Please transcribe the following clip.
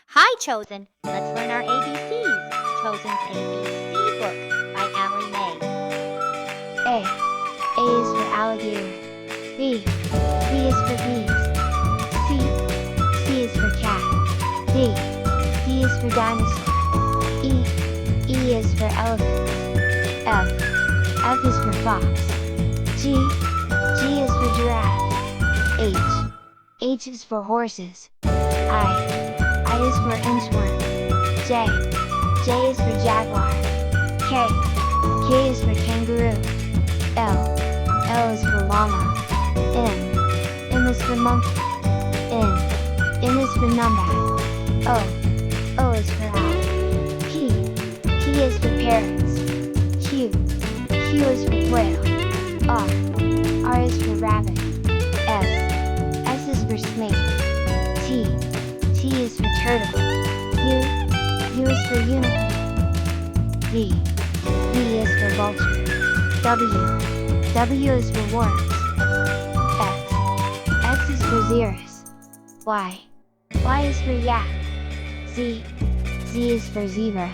Hi, Chozen. Let's learn our ABCs. Chozen's ABC book by Allie Mae. A. A is for alligator. B. B is for bees. C. C is for cat. D. D is for dinosaur. E. E is for elephant. F. F is for fox. G. G is for giraffe. H. H is for horses. I is for inchworm. J. J is for jaguar. K. K is for kangaroo. L. L is for llama. M. M is for monkey. N. N is for numbat. O. O is for owl. P. P is for parrots. Q. Q is for quail. R. R is for rabbit. S. S is for snake. T. T is for turtle. U. U is for unicorn. V. V is for vulture. W. W is for worms. X. X is for xerus. Y. Y is for yak. Z. Z is for zebra.